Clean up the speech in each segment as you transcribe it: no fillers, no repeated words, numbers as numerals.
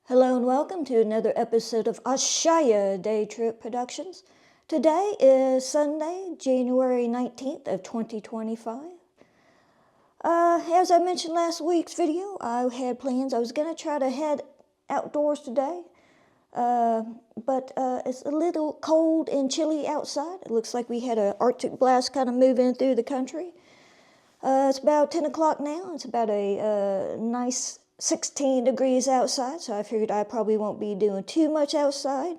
Hello and welcome to another episode of Ashaya Day Trip Productions. Today is Sunday, January 19th of 2025. As I mentioned last week's video, I had plans. I was going to try to head outdoors today, but it's a little cold and chilly outside. It looks like we had an Arctic blast kind of moving through the country. It's about 10 o'clock now. It's about a nice 16 degrees outside, so I figured I probably won't be doing too much outside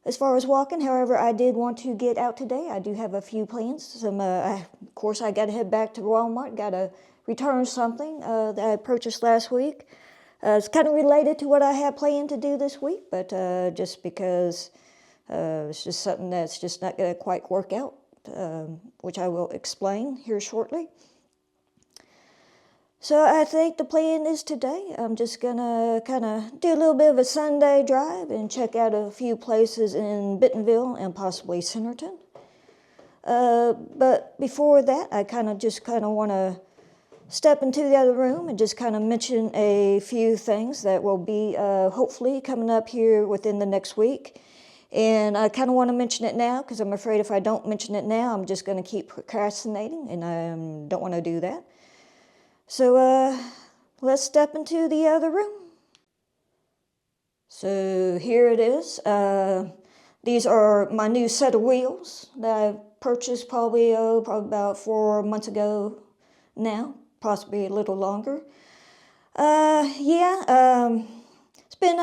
as far as walking. However, I did want to get out today. I do have a few plans. Of course, I got to head back to Walmart, got to return something that I purchased last week. It's kind of related to what I had planned to do this week, but just because it's just something that's just not going to quite work out, which I will explain here shortly. So I think the plan is today, I'm just going to kind of do a little bit of a Sunday drive and check out a few places in Bentonville and possibly Centerton. But before that, I kind of want to step into the other room and just kind of mention a few things that will be hopefully coming up here within the next week. And I kind of want to mention it now because I'm afraid if I don't mention it now, I'm just going to keep procrastinating, and I don't want to do that. So let's step into the other room. So here it is. These are my new set of wheels that I purchased probably about 4 months ago now, possibly a little longer. It's been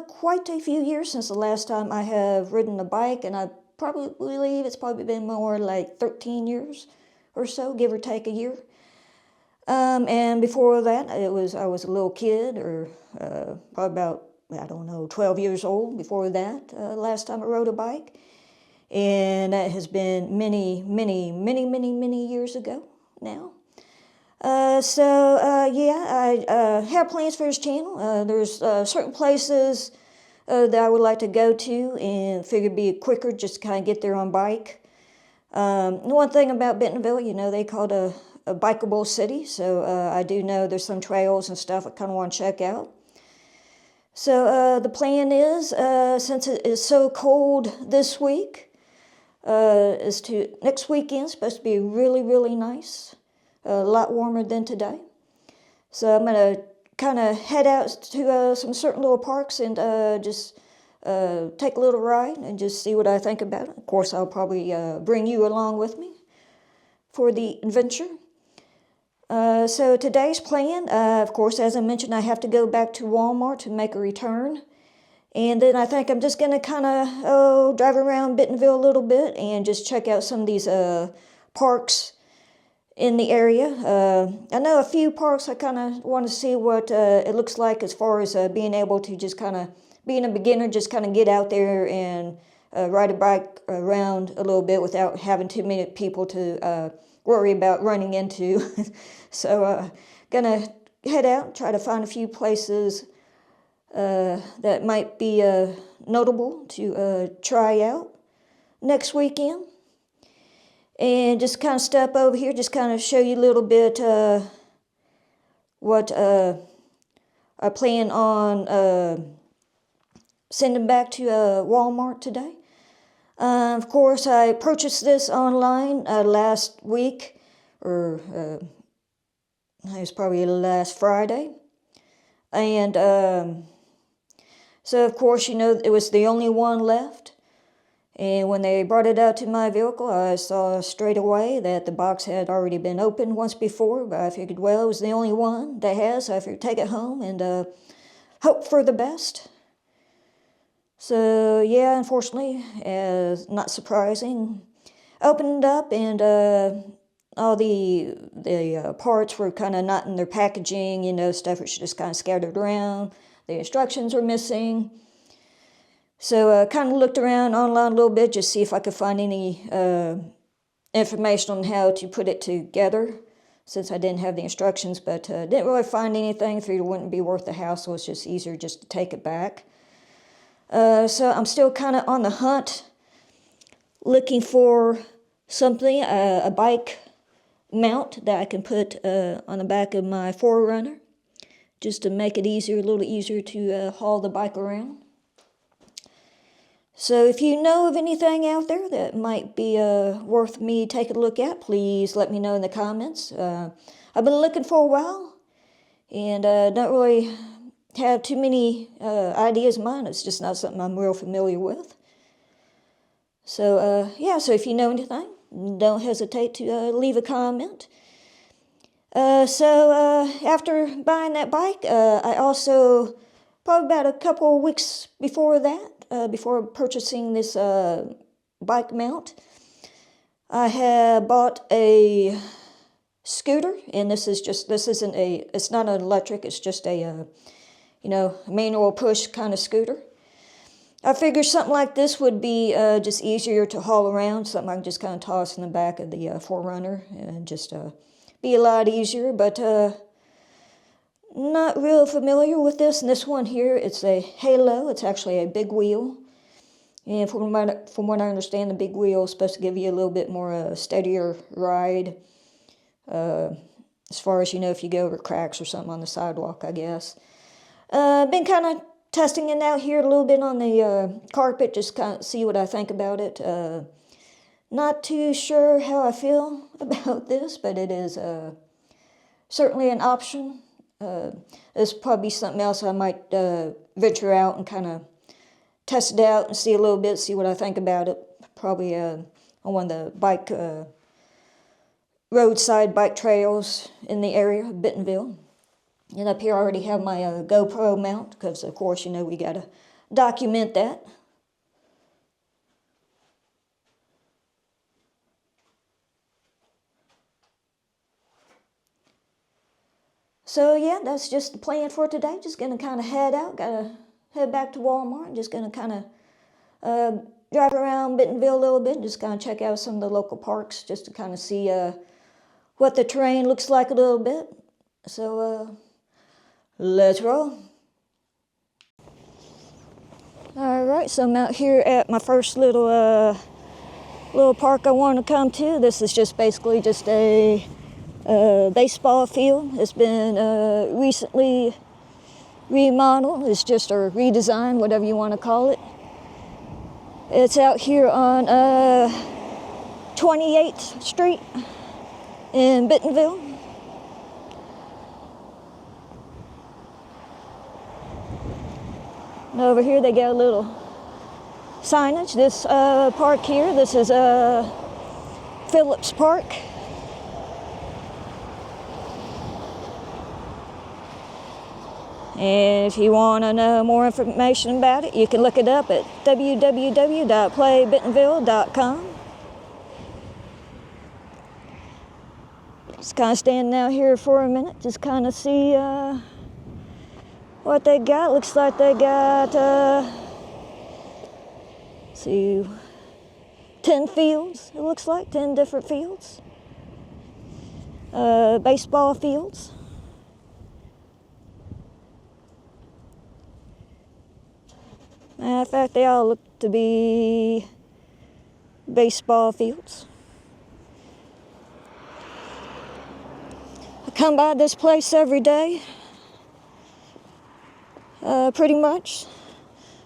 quite a few years since the last time I have ridden a bike, and I probably believe it's probably been more like 13 years or so, give or take a year. And before that, I was a little kid, or probably about, 12 years old before that, last time I rode a bike. And that has been many years ago now. I have plans for this channel. There's certain places that I would like to go to and figure it'd be quicker just to kind of get there on bike. One thing about Bentonville, they call it a bikeable city, so I do know there's some trails and stuff I kind of want to check out. So the plan is, since it is so cold this week, next weekend supposed to be really nice, a lot warmer than today. So I'm going to kind of head out to some certain little parks and just take a little ride and just see what I think about it. Of course, I'll probably bring you along with me for the adventure. So today's plan, of course, as I mentioned, I have to go back to Walmart to make a return. And then I think I'm just going to kind of drive around Bentonville a little bit and just check out some of these parks in the area. I know a few parks I kind of want to see what it looks like as far as being able to just kind of, being a beginner, just kind of get out there and ride a bike around a little bit without having too many people to worry about running into. So gonna head out, try to find a few places that might be notable to try out next weekend. And just kind of step over here, just kind of show you a little bit what I plan on sending back to Walmart today. Of course, I purchased this online last week, or it was probably last Friday. And so, of course, it was the only one left. And when they brought it out to my vehicle, I saw straight away that the box had already been opened once before, but I figured, well, it was the only one they had, so I figured take it home and hope for the best. So, yeah, unfortunately, not surprising, opened it up and all the parts were kind of not in their packaging, stuff was just kind of scattered around. The instructions were missing. So kind of looked around online a little bit just see if I could find any information on how to put it together, since I didn't have the instructions, but didn't really find anything. Figured it wouldn't be worth the hassle. It's just easier just to take it back. So I'm still kind of on the hunt, looking for something, a bike mount that I can put on the back of my 4Runner just to make it easier, a little easier to haul the bike around. So if you know of anything out there that might be worth me taking a look at, please let me know in the comments. I've been looking for a while, and don't really have too many ideas in mind. It's just not something I'm real familiar with. So yeah, so if you know anything, don't hesitate to leave a comment. So after buying that bike, I also, probably about a couple of weeks before that, before purchasing this bike mount, I had bought a scooter, and it's not an electric, it's just a, manual push kind of scooter. I figured something like this would be just easier to haul around, something I can just kind of toss in the back of the 4Runner and just be a lot easier, but not real familiar with this. And this one here, it's a Halo. It's actually a big wheel. And from what I understand, the big wheel is supposed to give you a little bit more steadier ride. As far as, if you go over cracks or something on the sidewalk, I guess. Been kind of testing it out here a little bit on the carpet, just kind of see what I think about it. Not too sure how I feel about this, but it is certainly an option. There's probably something else I might venture out and kind of test it out and see a little bit, see what I think about it. Probably on one of the roadside bike trails in the area of Bentonville. And up here I already have my GoPro mount, because of course, we got to document that. So yeah, that's just the plan for today. Just going to kind of head out, got to head back to Walmart. Just going to kind of drive around Bentonville a little bit, just kind of check out some of the local parks, just to kind of see what the terrain looks like a little bit. So let's roll. All right, so I'm out here at my first little park I want to come to. This is just basically just a baseball field. It's been recently remodeled. It's just a redesign, whatever you want to call it. It's out here on 28th Street in Bentonville. And over here they got a little signage. This park here, this is Phillips Park. And if you want to know more information about it, you can look it up at www.playbentonville.com. Just kind of standing out here for a minute, just kind of see what they got. Looks like they got, 10 fields, it looks like, 10 different fields. Baseball fields. Matter of fact, they all look to be baseball fields. I come by this place every day, pretty much.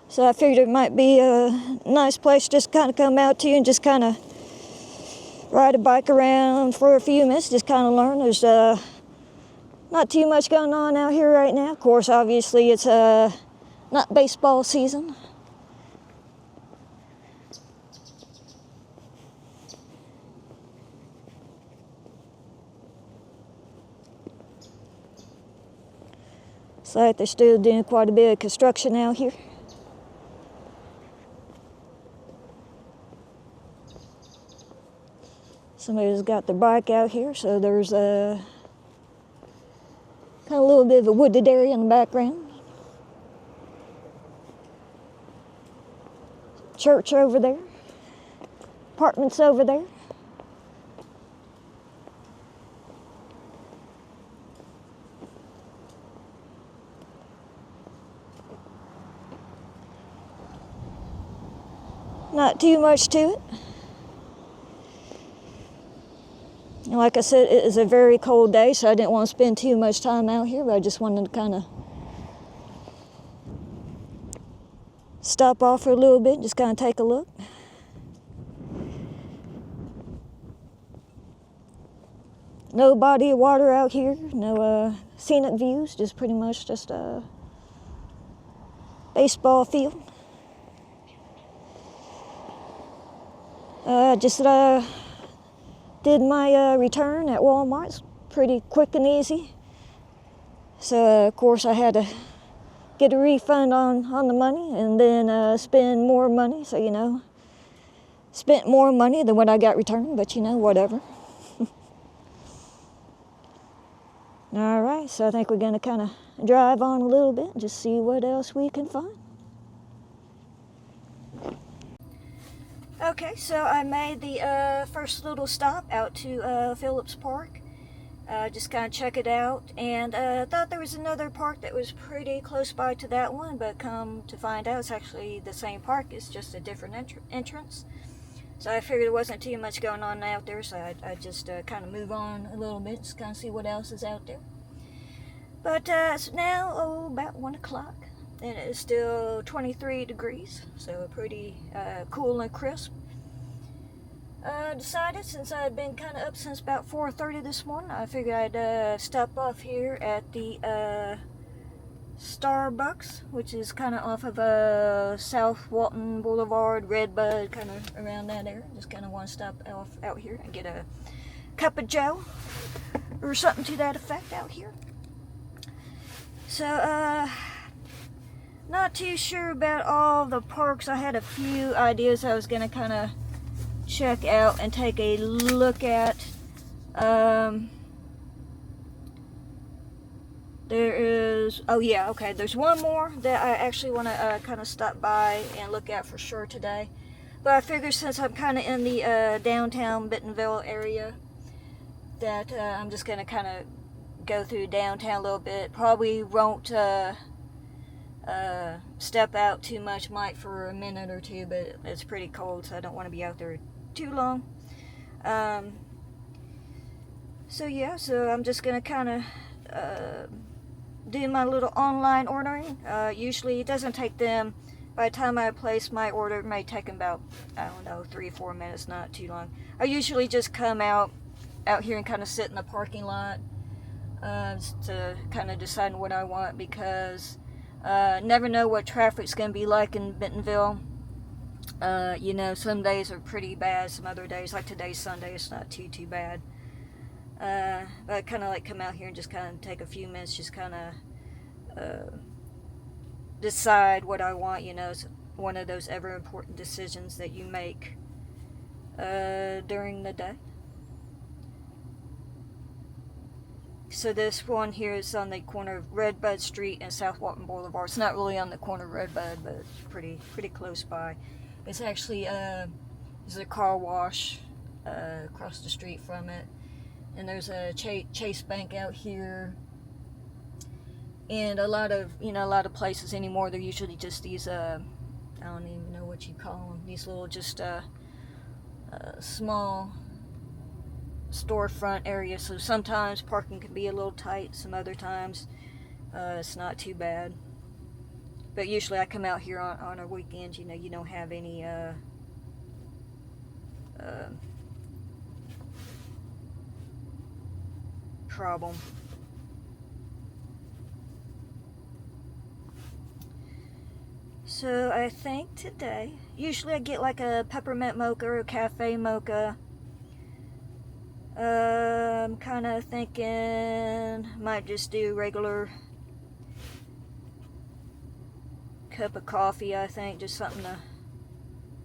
So I figured it might be a nice place just kind of come out to and just kind of ride a bike around for a few minutes, just kind of learn. There's not too much going on out here right now. Of course, obviously, it's not baseball season. It's like they're still doing quite a bit of construction out here. Somebody's got their bike out here, so there's a kind of a little bit of a wooded area in the background. Church over there. Apartments over there. Not too much to it. like I said, it is a very cold day, so I didn't want to spend too much time out here, but I just wanted to kind of stop off for a little bit, just kind of take a look. No body of water out here, no scenic views, just pretty much just a baseball field. Just did my return at Walmart. It's pretty quick and easy. So of course I had to get a refund on the money and then spend more money. So spent more money than what I got returned, but whatever. All right, so I think we're gonna kind of drive on a little bit and just see what else we can find. Okay, so I made the first little stop out to Phillips Park. Just kind of check it out, and thought there was another park that was pretty close by to that one, but come to find out it's actually the same park. It's just a different entrance. So I figured there wasn't too much going on out there, so I just kind of move on a little bit, just kind of see what else is out there. But it's now about 1 o'clock, and it is still 23 degrees, so pretty cool and crisp. Decided, since I'd been kind of up since about 4:30 this morning, I figured I'd stop off here at the Starbucks, which is kind of off of South Walton Boulevard, Redbud, kind of around that area. Just kind of want to stop off out here and get a cup of joe or something to that effect out here. So, not too sure about all the parks. I had a few ideas I was going to kind of check out and take a look at. There is, there's one more that I actually want to kind of stop by and look at for sure today. But I figure since I'm kind of in the downtown Bentonville area, that I'm just going to kind of go through downtown a little bit. Probably won't step out too much, might for a minute or two, but it's pretty cold, so I don't want to be out there too long. So I'm just going to kind of do my little online ordering. Usually it doesn't take them, by the time I place my order, it may take them about, 3 or 4 minutes, not too long. I usually just come out here and kind of sit in the parking lot to kind of decide what I want, because never know what traffic's going to be like in Bentonville. Some days are pretty bad, some other days, like today's Sunday, it's not too bad. But I kind of like come out here and just kind of take a few minutes, just kind of decide what I want. It's one of those ever important decisions that you make during the day. So this one here is on the corner of Redbud Street and South Walton Boulevard. It's not really on the corner of Redbud, but it's pretty close by. It's actually there's a car wash across the street from it. And there's a Chase Bank out here, and a lot of places anymore. They're usually just these I don't even know what you call them. These little just small storefront areas. So sometimes parking can be a little tight. Some other times it's not too bad. But usually I come out here on a weekend. You don't have any problem. So I think today, usually I get like a peppermint mocha or a cafe mocha. I'm kind of thinking might just do regular cup of coffee. I think just something to,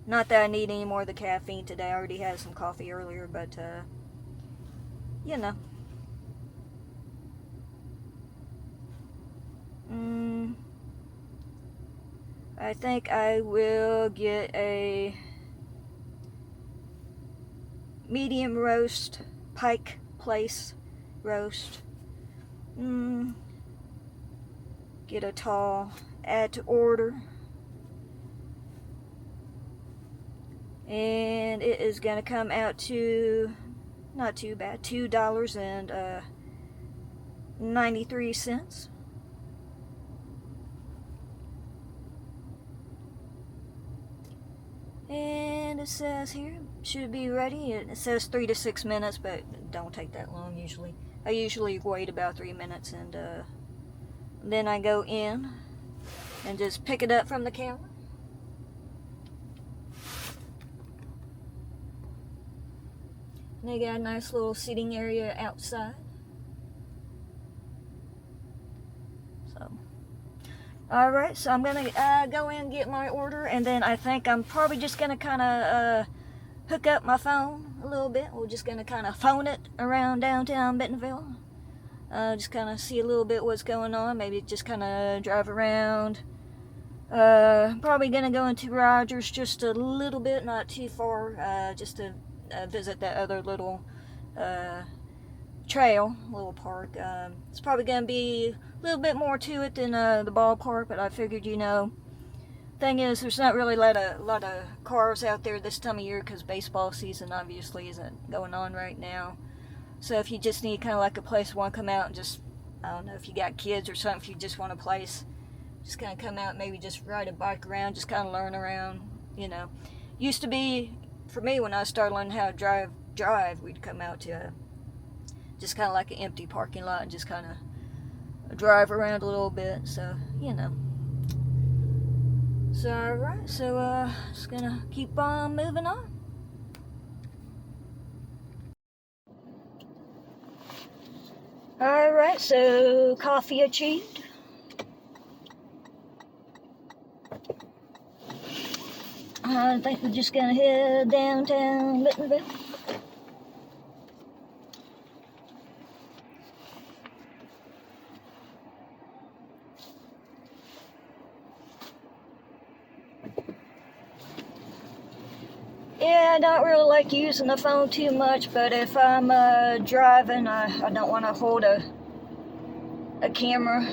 not that I need any more of the caffeine today. I already had some coffee earlier, but I think I will get a medium roast, Pike Place roast. Get a tall, add to order. And it is going to come out to Not too bad. $2.93. And it says here, should be ready. It says 3 to 6 minutes, but it don't take that long usually. I usually wait about 3 minutes, and then I go in and just pick it up from the counter. And they got a nice little seating area outside. So, alright, so I'm going to go in and get my order, and then I think I'm probably just going to kind of hook up my phone a little bit. We're just going to kind of phone it around downtown Bentonville. Just kind of see a little bit what's going on. Maybe just kind of drive around. Probably going to go into Rogers just a little bit, not too far, just to visit that other little little park. It's probably going to be a little bit more to it than the ballpark, but I figured, thing is, there's not really a lot of cars out there this time of year because baseball season obviously isn't going on right now. So if you just need kind of like a place you want to come out and just, I don't know, if you got kids or something, if you just want a place, just kind of come out, maybe just ride a bike around, just kind of learn around, Used to be, for me, when I started learning how to drive, we'd come out to just kind of like an empty parking lot and just kind of drive around a little bit, so, So, alright, so, just gonna keep on moving on. Alright, so, coffee achieved. I think we're just gonna head downtown Bentonville. Yeah, I don't really like using the phone too much, but if I'm driving, I don't want to hold a camera.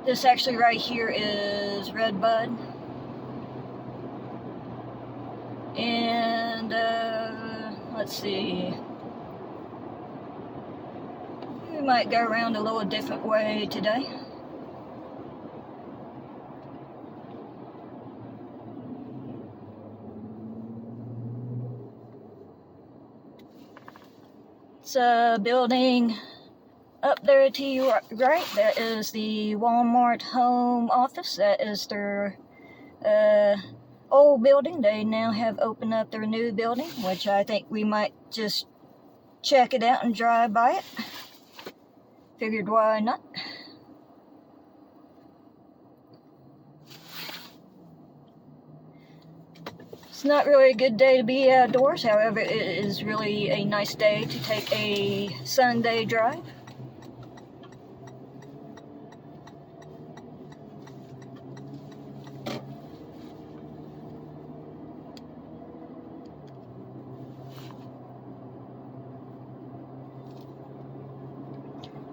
This actually right here is Redbud. And, let's see. We might go around a little different way today. It's a building up there to your right. That is the Walmart home office. That is their old building. They now have opened up their new building, which I think we might just check it out and drive by it. Figured why not. It's not really a good day to be outdoors, however, it is really a nice day to take a Sunday drive.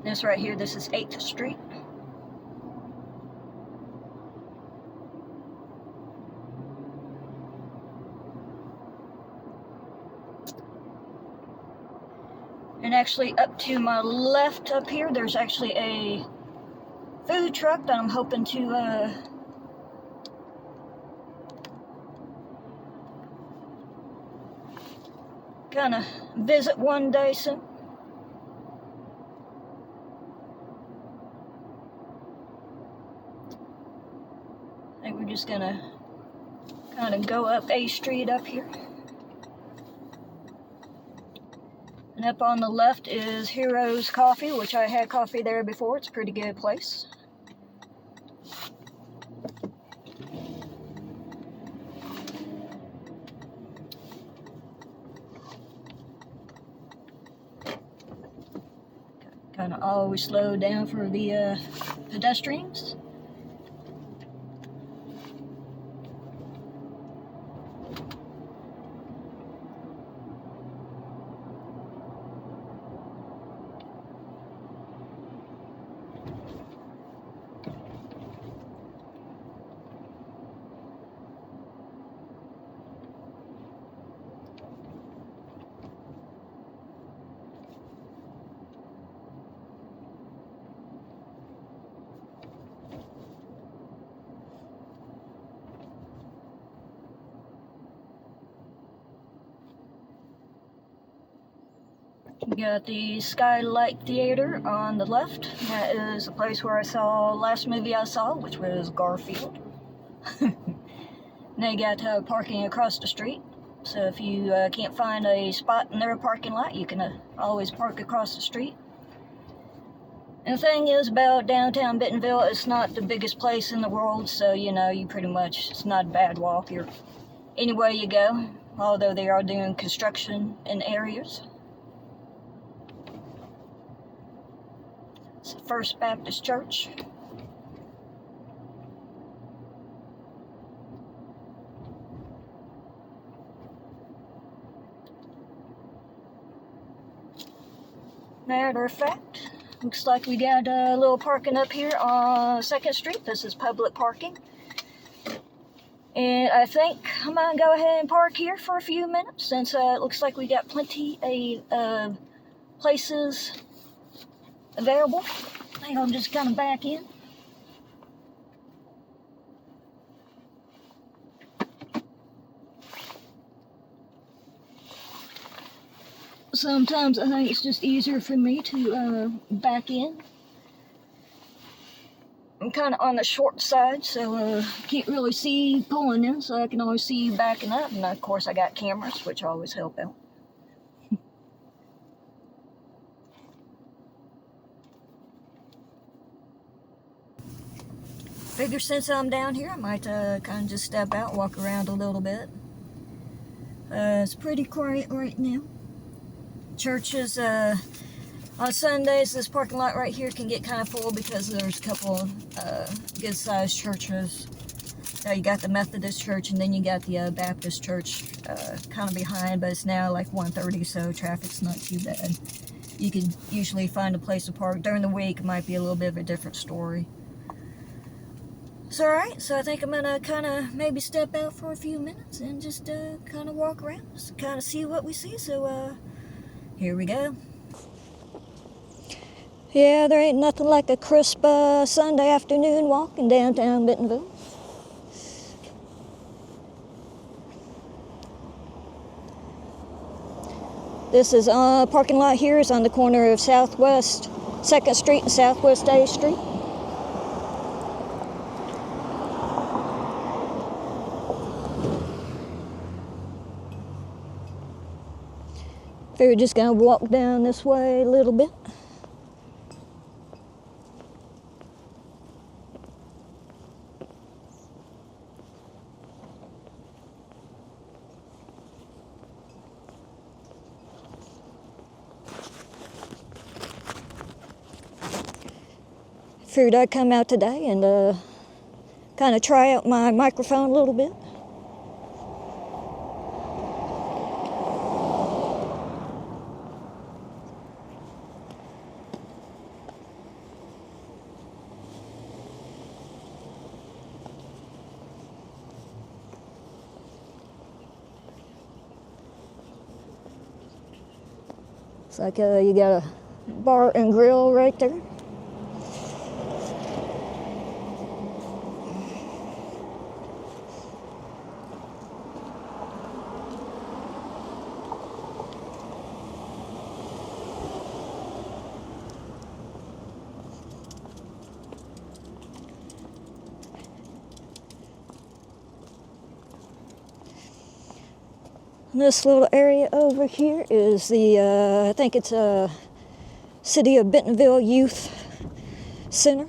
This right here, this is 8th Street. And actually up to my left up here, there's actually a food truck that I'm hoping to kind of visit one day soon. I think we're just gonna kind of go up A Street up here. And up on the left is Heroes Coffee, which I had coffee there before. It's a pretty good place. Kind of always slow down for the pedestrians. Got the Skylight Theater on the left. That is the place where I saw last movie I saw, which was Garfield. Now you got parking across the street. So if you can't find a spot in their parking lot, you can always park across the street. And the thing is about downtown Bentonville, it's not the biggest place in the world, so you pretty much, it's not a bad walk. You're anywhere you go, although they are doing construction in areas. It's the First Baptist Church. Matter of fact, looks like we got a little parking up here on 2nd Street. This is public parking. And I think I'm going to go ahead and park here for a few minutes since it looks like we got plenty of places available. I think I'll just kind of back in. Sometimes I think it's just easier for me to back in. I'm kind of on the short side, so can't really see pulling in, so I can always see you backing up. And of course I got cameras, which always help out. Figure since I'm down here, I might kind of just step out, walk around a little bit. It's pretty quiet right now. Churches, on Sundays, this parking lot right here can get kind of full because there's a couple good-sized churches. You got the Methodist church, and then you got the Baptist church kind of behind, but it's now like 1:30, so traffic's not too bad. You can usually find a place to park. During the week, it might be a little bit of a different story. So, alright, so I think I'm going to kind of maybe step out for a few minutes and just kind of walk around, just kind of see what we see. So, here we go. Yeah, there ain't nothing like a crisp Sunday afternoon walk in downtown Bentonville. This is parking lot here is on the corner of Southwest 2nd Street and Southwest A Street. We're just going to walk down this way a little bit. Figured I'd come out today and kind of try out my microphone a little bit. It's like you got a bar and grill right there. This little area over here is the, I think it's a City of Bentonville Youth Center.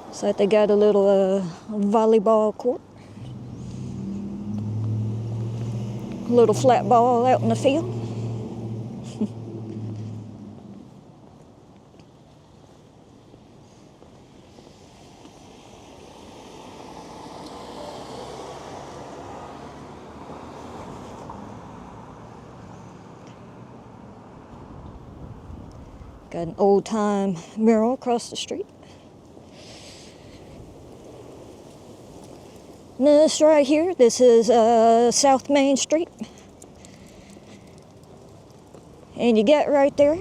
It's like they got a little volleyball court. A little flat ball out in the field. Got an old-time mural across the street. And this right here, this is South Main Street. And you get right there.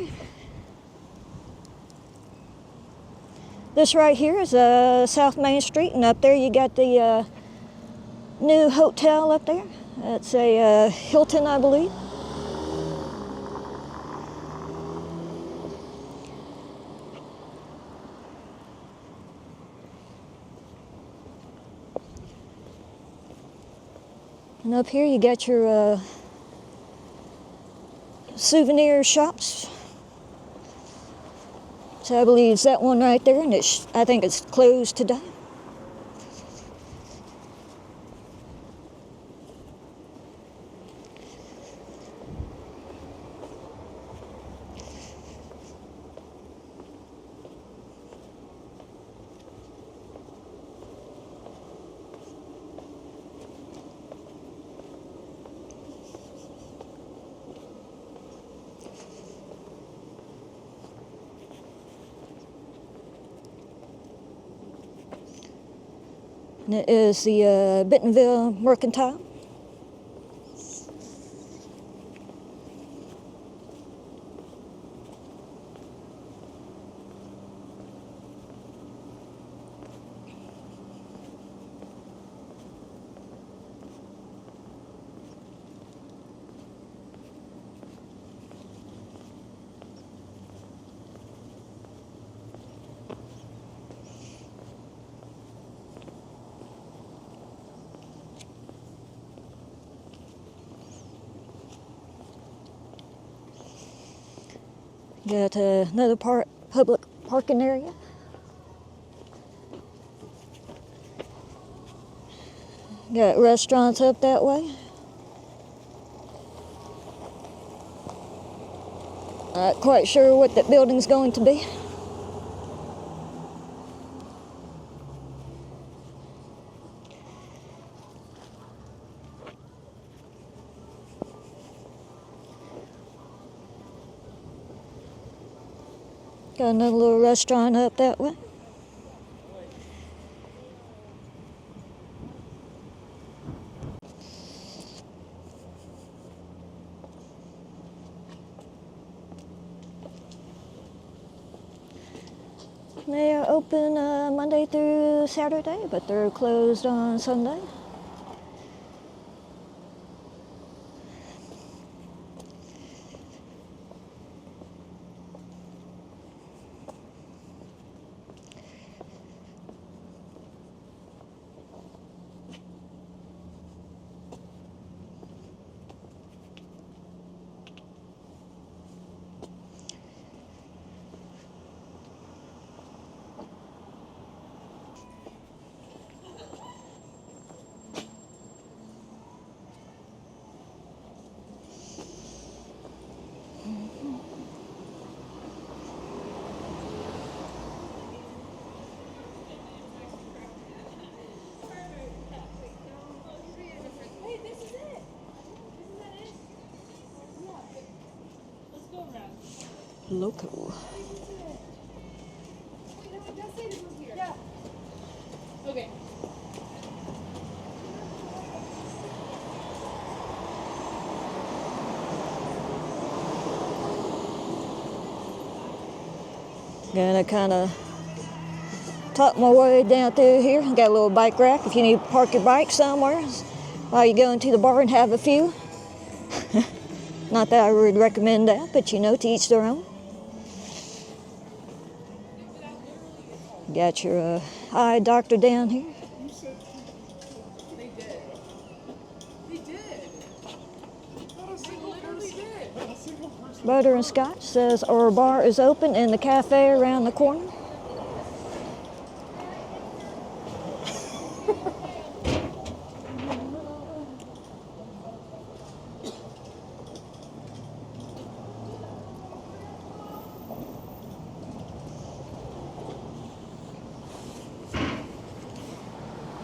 This right here is South Main Street, and up there you got the new hotel up there. It's a Hilton, I believe. And up here you got your souvenir shops. So I believe it's that one right there, and I think it's closed today. And it is the Bentonville Mercantile. Got another public parking area. Got restaurants up that way. Not quite sure what that building's going to be. Got another little restaurant up that way. They are open Monday through Saturday, but they're closed on Sunday. Local. Okay. Gonna kind of tuck my way down through here. Got a little bike rack if you need to park your bike somewhere while you go into the bar and have a few. Not that I would recommend that, but you know, to each their own. Got your eye doctor down here. They did. They did. They literally did. Butter and Scotch says our bar is open in the cafe around the corner.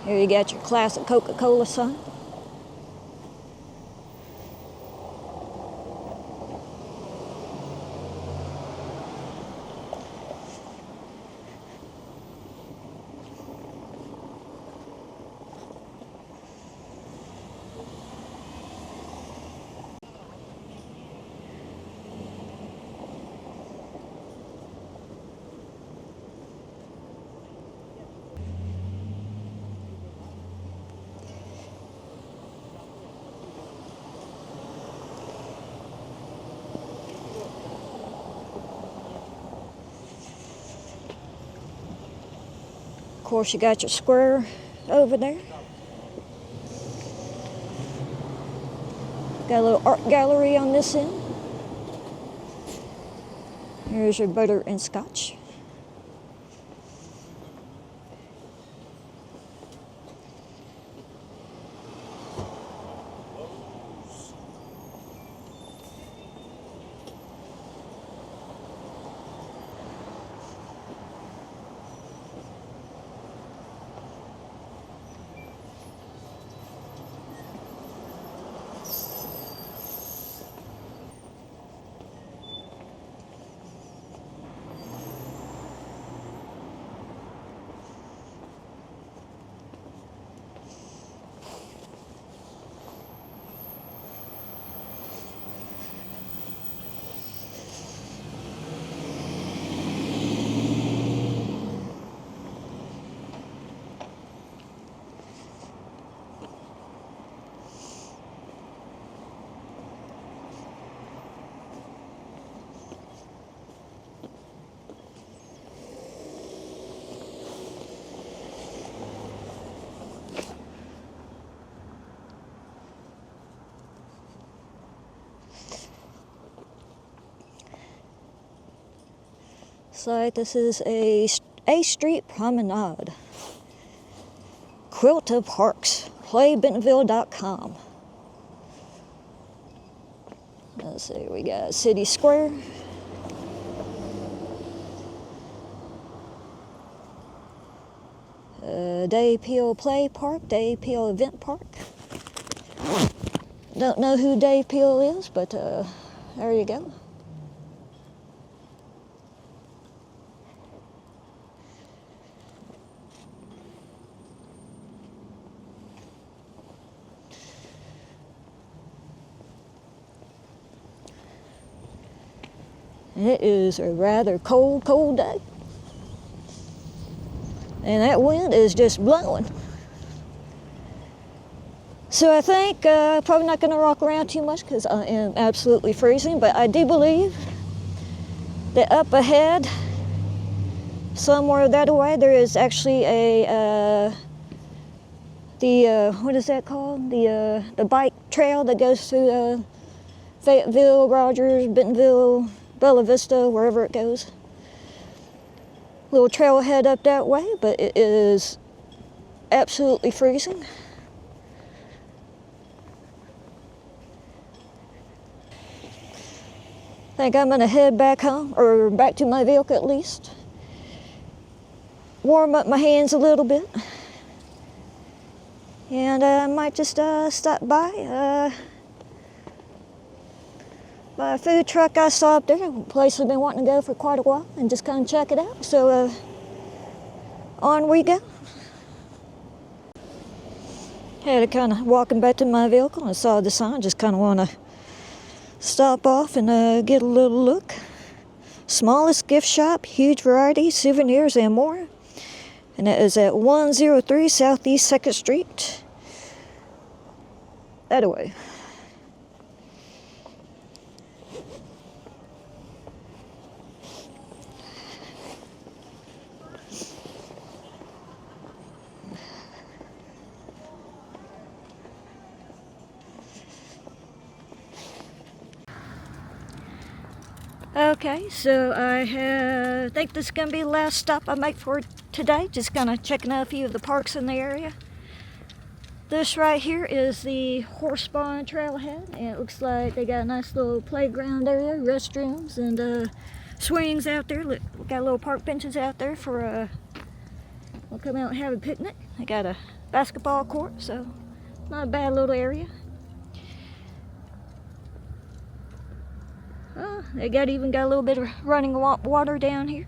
Here you got your classic Coca-Cola sign. course, you got your square over there. Got a little art gallery on this end. Here's your butter and scotch. So this is a Street Promenade. Quilta Parks. PlayBentonville.com. Let's see, we got City Square. Dave Peel Play Park, Dave Peel Event Park. Don't know who Dave Peel is, but there you go. It is a rather cold, cold day. And that wind is just blowing. So I think probably not going to rock around too much because I am absolutely freezing, but I do believe that up ahead, somewhere that way, there is actually a, what is that called? The bike trail that goes through Fayetteville, Rogers, Bentonville, Bella Vista, wherever it goes. Little trailhead up that way, but it is absolutely freezing. I think I'm gonna head back home, or back to my vehicle at least. Warm up my hands a little bit. And I might just stop by a food truck I saw up there, a place I've been wanting to go for quite a while, and just kind of check it out. So on we go. Had to kind of walking back to my vehicle and saw the sign, just kind of want to stop off and get a little look. Smallest gift shop, huge variety, souvenirs and more. And that is at 103 Southeast 2nd Street. That way. Okay, so I think this is going to be the last stop I make for today. Just kind of checking out a few of the parks in the area. This right here is the Horse Barn Trailhead, and it looks like they got a nice little playground area, restrooms, and swings out there. Look, we got little park benches out there for we'll come out and have a picnic. They got a basketball court, so not a bad little area. They even got a little bit of running water down here.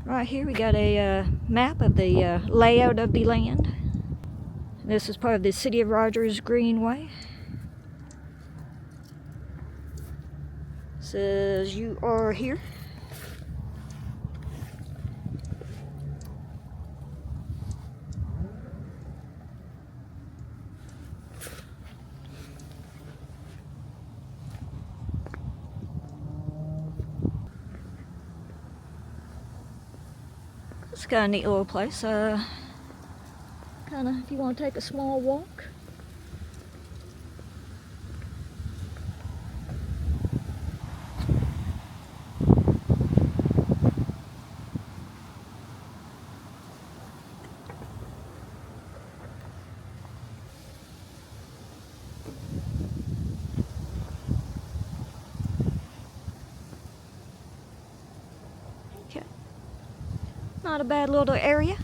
Right here we got a map of the layout of the land. This is part of the City of Rogers Greenway. Says you are here. It's kind of a neat little place. Kind of, if you want to take a small walk. Okay. Not a bad little area.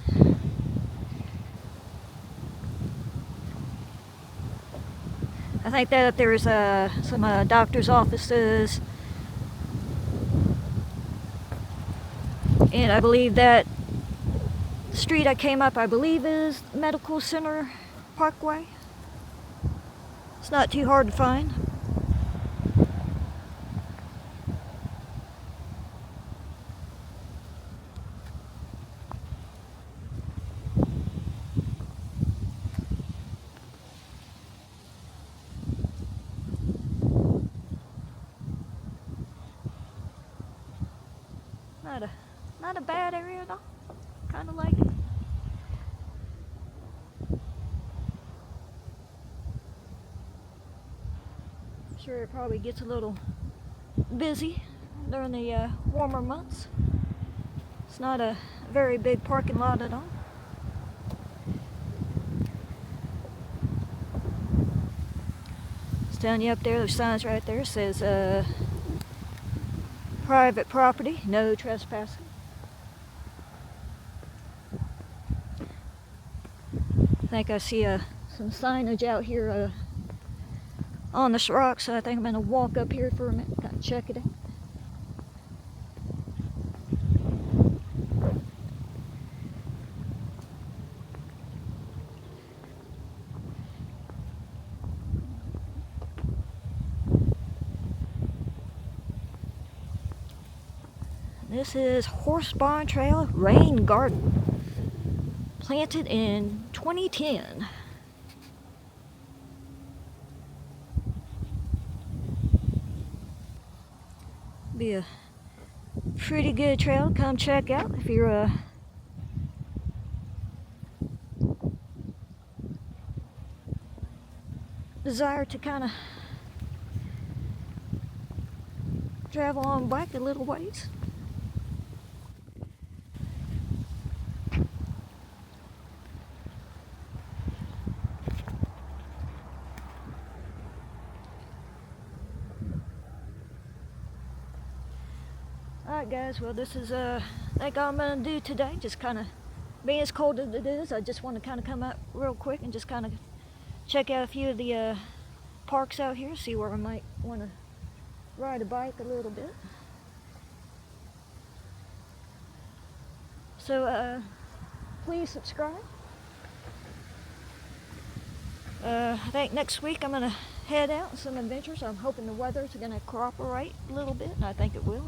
I think that there's some doctor's offices, and I believe that the street I came up, I believe, is Medical Center Parkway. It's not too hard to find. Not a bad area at all. Kind of like it. Sure, it probably gets a little busy during the warmer months. It's not a very big parking lot at all. It's telling you up there, there's signs right there. It says private property, no trespassing. I think I see some signage out here on this rock, so I think I'm going to walk up here for a minute and kind of check it out. This is Horse Barn Trail Rain Garden, planted in 2010. Be a pretty good trail to come check out if you're desire to kind of travel on bike a little ways. Alright guys, well this is I think all I'm going to do today, just kind of, being as cold as it is, I just want to kind of come out real quick and just kind of check out a few of the parks out here, see where I might want to ride a bike a little bit. So please subscribe. I think next week I'm going to head out on some adventures. I'm hoping the weather's going to cooperate a little bit, and I think it will.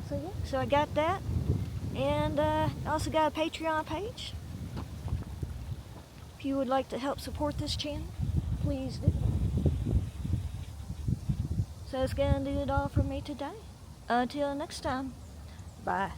So yeah, so I got that, and I also got a Patreon page. If you would like to help support this channel, please do. So it's gonna do it all for me today. Until next time, bye.